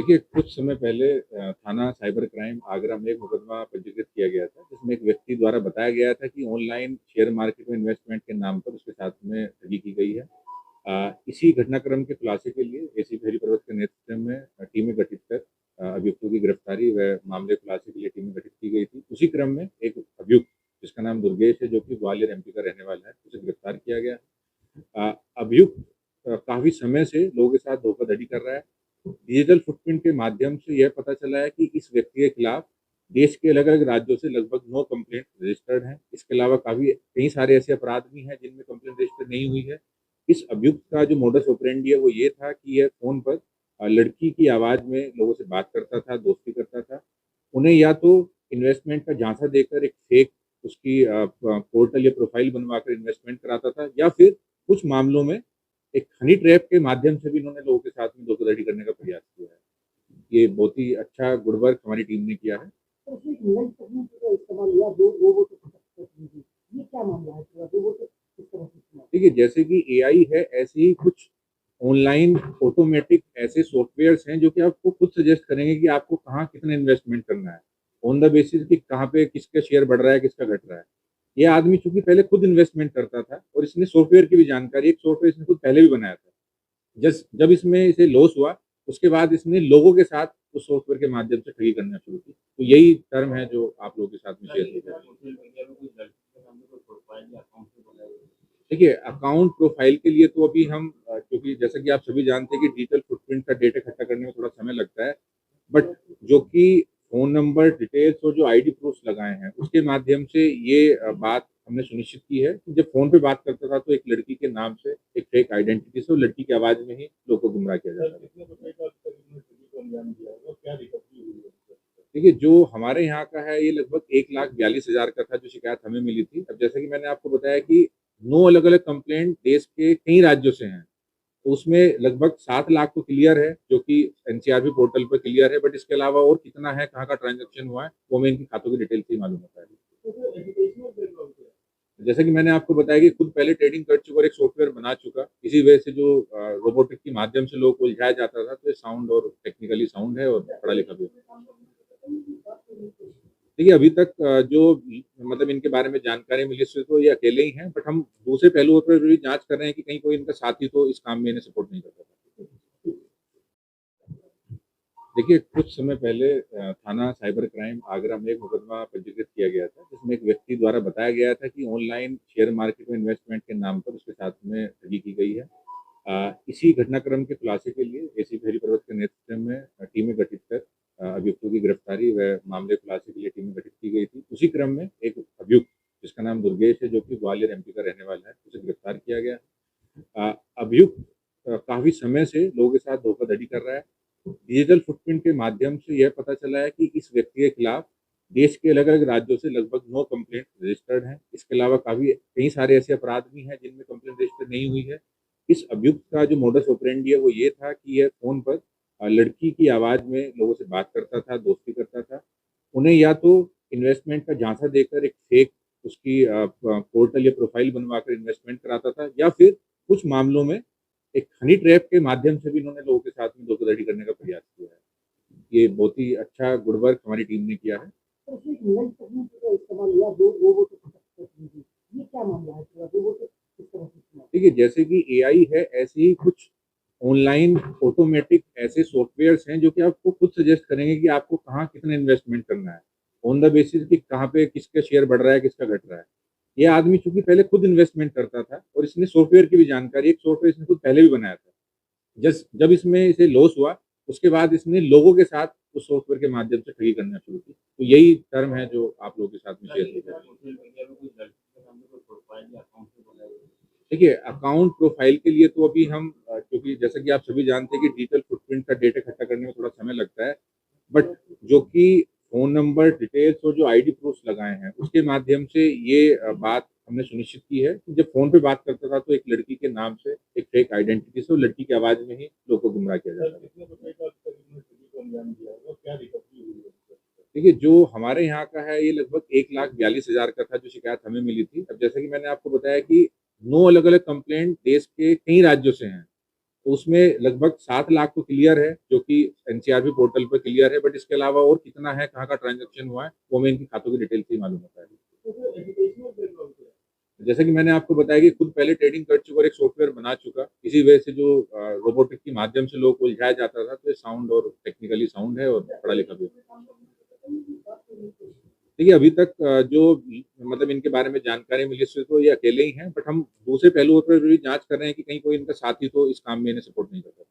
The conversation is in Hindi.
देखिए, कुछ समय पहले थाना साइबर क्राइम आगरा में एक मुकदमा पंजीकृत किया गया था, जिसमें एक व्यक्ति द्वारा बताया गया था कि ऑनलाइन शेयर मार्केट में इन्वेस्टमेंट के नाम पर उसके साथ में ठगी की गई है। इसी घटनाक्रम के खुलासे के लिए एसीपी हरिपर्वत के नेतृत्व में टीमें गठित कर अभियुक्तों की गिरफ्तारी व मामले खुलासे के लिए टीमें गठित की गई थी। उसी क्रम में एक अभियुक्त, जिसका नाम दुर्गेश है, जो कि ग्वालियर एमपी का रहने वाला है, उसे गिरफ्तार किया गया। अभियुक्त काफ़ी समय से लोगों के साथ धोखाधड़ी कर रहा है। डिजिटल फुटप्रिंट के माध्यम से यह पता चला है कि इस व्यक्ति के खिलाफ देश के अलग-अलग राज्यों से लगभग 9 कंप्लेंट रजिस्टर्ड हैं। इसके अलावा काफ़ी कई सारे ऐसे अपराध भी हैं जिनमें कंप्लेंट रजिस्टर नहीं हुई है। इस अभियुक्त का जो मोडस ऑपरेंडी है वो ये था कि यह फ़ोन पर लड़की की आवाज़ में लोगों से बात करता था, दोस्ती करता था। उन्हें या तो इन्वेस्टमेंट का झांसा देकर एक फेक उसकी पोर्टल या प्रोफ़ाइल बनवाकर इन्वेस्टमेंट कराता था, या फिर कुछ मामलों में एक हनी ट्रैप के माध्यम से भी इन्होंने लोगों के साथ में धोखाधड़ी करने का प्रयास किया है। ये बहुत ही अच्छा गुड वर्क हमारी टीम ने किया है। तो उसमें एक नई तकनीक का इस्तेमाल हुआ, जो रोबोट तकनीक, ये क्या मामला है पूरा? रोबोट किस तरह से इस्तेमाल? देखिए, जैसे कि एआई है, ऐसे ही कुछ ऑनलाइन ऑटोमेटिक ऐसे सॉफ्टवेयर्स हैं जो कि आपको खुद सजेस्ट करेंगे कि आपको कहाँ कितना इन्वेस्टमेंट करना है, ऑन द बेसिस कि कहाँ पे किसका शेयर बढ़ रहा है, किसका घट रहा है। ये आदमी चूँकि पहले खुद इन्वेस्टमेंट करता था और इसने सॉफ्टवेयर की भी जानकारी, एक सॉफ्टवेयर इसने खुद पहले भी बनाया था। जब इसमें इसे लॉस हुआ, उसके बाद इसने लोगों के साथ उस सॉफ्टवेयर के माध्यम से ठगी करना शुरू की। तो यही टर्म है जो आप लोगों के साथ में शेयर किया जाए। देखिए, अकाउंट प्रोफाइल के लिए तो अभी हम क्योंकि जैसा कि आप सभी जानते हैं कि डिजिटल फुटप्रिंट का डेटा इकट्ठा करने में थोड़ा समय लगता है। बट जो कि फ़ोन नंबर डिटेल्स और जो आईडी प्रूफ्स लगाए हैं, उसके माध्यम से ये बात हमने सुनिश्चित की है कि जब फ़ोन पे बात करता था तो एक लड़की के नाम से, एक फेक आइडेंटिटी से और लड़की की आवाज़ में ही लोगों को गुमराह किया जाता था। देखिए, जो हमारे यहाँ का है ये लगभग 1,42,000 का था, जो शिकायत हमें मिली थी। अब जैसा कि मैंने आपको बताया कि 9 अलग-अलग कंप्लेंट देश के कई राज्यों से हैं। तो उसमें लगभग 7 लाख तो क्लियर है, जो कि एनसीआरबी पोर्टल पे क्लियर है, बट इसके अलावा और कितना है, कहाँ का ट्रांज़ैक्शन हुआ है, वो हमें इनकी खातों की डिटेल से ही मालूम होता है। जैसा कि मैंने आपको बताया कि खुद पहले ट्रेडिंग कर चुका और एक सॉफ्टवेयर बना चुका, इसी वजह से जो रोबोटिक के माध्यम से लोगों को उलझाया जाता था, तो ये साउंड और टेक्निकली साउंड है और पढ़ा-लिखा भी है। देखिए, अभी तक जो मतलब इनके बारे में जानकारी मिली उससे तो ये अकेले ही हैं, बट हम दूसरे पहलुओं पर भी जाँच कर रहे हैं कि कहीं कोई इनका साथी तो इस काम में इन्हें सपोर्ट नहीं करता था। देखिए, कुछ समय पहले थाना साइबर क्राइम आगरा में एक मुकदमा पंजीकृत किया गया था, जिसमें एक व्यक्ति द्वारा बताया गया था कि ऑनलाइन शेयर मार्केट में इन्वेस्टमेंट के नाम पर उसके साथ में ठगी की गई है। इसी घटनाक्रम के खुलासे के लिए एसीपी हरिपर्वत के नेतृत्व में टीमें गठित कर अभियुक्तों की गिरफ्तारी व मामले खुलासे के लिए टीमें गठित की गई थी। उसी क्रम में एक अभियुक्त, जिसका नाम दुर्गेश है, जो कि ग्वालियर एमपी का रहने वाला है, उसे गिरफ्तार किया गया। अभियुक्त काफ़ी समय से लोगों के साथ धोखाधड़ी कर रहा है। डिजिटल फुटप्रिंट के माध्यम से यह पता चला है कि इस व्यक्ति के खिलाफ देश के अलग-अलग राज्यों से लगभग 9 कंप्लेंट रजिस्टर्ड हैं। इसके अलावा काफ़ी कई सारे ऐसे अपराध भी हैं जिनमें कंप्लेंट रजिस्टर नहीं हुई है। इस अभियुक्त का जो मोडस ऑपरेंडी है वो ये था कि यह फ़ोन पर लड़की की आवाज़ में लोगों से बात करता था, दोस्ती करता था। उन्हें या तो इन्वेस्टमेंट का झांसा देकर एक फेक उसकी पोर्टल या प्रोफ़ाइल बनवाकर इन्वेस्टमेंट कराता था, या फिर कुछ मामलों में एक हनी ट्रैप के माध्यम से भी इन्होंने लोगों के साथ में धोखाधड़ी करने का प्रयास किया है। ये बहुत ही अच्छा गुड वर्क हमारी टीम ने किया है। तो उसमें एक नई तकनीक का इस्तेमाल हुआ, जो रोबोट तकनीक, ये क्या मामला है पूरा? रोबोट किस तरह से इस्तेमाल? देखिए, जैसे कि एआई है, ऐसे ही कुछ ऑनलाइन ऑटोमेटिक ऐसे सॉफ्टवेयर्स हैं जो कि आपको खुद सजेस्ट करेंगे कि आपको कहाँ कितना इन्वेस्टमेंट करना है, ऑन द बेसिस कि कहाँ पे किसका शेयर बढ़ रहा है, किसका घट रहा है। ये आदमी चूँकि पहले खुद इन्वेस्टमेंट करता था और इसने सॉफ्टवेयर की भी जानकारी, एक सॉफ्टवेयर इसने खुद पहले भी बनाया था। जब इसमें इसे लॉस हुआ, उसके बाद इसने लोगों के साथ उस सॉफ्टवेयर के माध्यम से ठगी करना शुरू की। तो यही टर्म है जो आप लोगों के साथ में शेयर किया जाए। देखिए, अकाउंट प्रोफाइल के लिए तो अभी हम क्योंकि जैसा कि आप सभी जानते हैं कि डिजिटल फुटप्रिंट का डेटा इकट्ठा करने में थोड़ा समय लगता है। बट जो कि फ़ोन नंबर डिटेल्स और जो आईडी प्रूफ्स लगाए हैं, उसके माध्यम से ये बात हमने सुनिश्चित की है कि जब फ़ोन पे बात करता था तो एक लड़की के नाम से, एक फेक आइडेंटिटी से और लड़की की आवाज़ में ही लोगों को गुमराह किया जाता था। देखिए, जो हमारे यहाँ का है ये लगभग 1,42,000 का था, जो शिकायत हमें मिली थी। अब जैसा कि मैंने आपको बताया कि 9 अलग-अलग कंप्लेंट देश के कई राज्यों से हैं। तो उसमें लगभग 7 लाख तो क्लियर है, जो कि एनसीआरबी पोर्टल पे क्लियर है, बट इसके अलावा और कितना है, कहाँ का ट्रांज़ैक्शन हुआ है, वो हमें इनकी खातों की डिटेल से ही मालूम होता है। तो जो एजुकेशनल बैकग्राउंड क्या है? जैसे कि मैंने आपको बताया कि खुद पहले ट्रेडिंग कर चुका और एक सॉफ्टवेयर बना चुका। इसी वजह से जो रोबोटिक के माध्यम से लोगों को उलझाया जाता था, तो ये साउंड और टेक्निकली साउंड है और पढ़ा-लिखा भी है। देखिए, अभी तक जो मतलब इनके बारे में जानकारी मिली उससे तो ये अकेले ही हैं, बट हम दूसरे पहलुओं पर भी जाँच कर रहे हैं कि कहीं कोई इनका साथी तो इस काम में इन्हें सपोर्ट नहीं करता।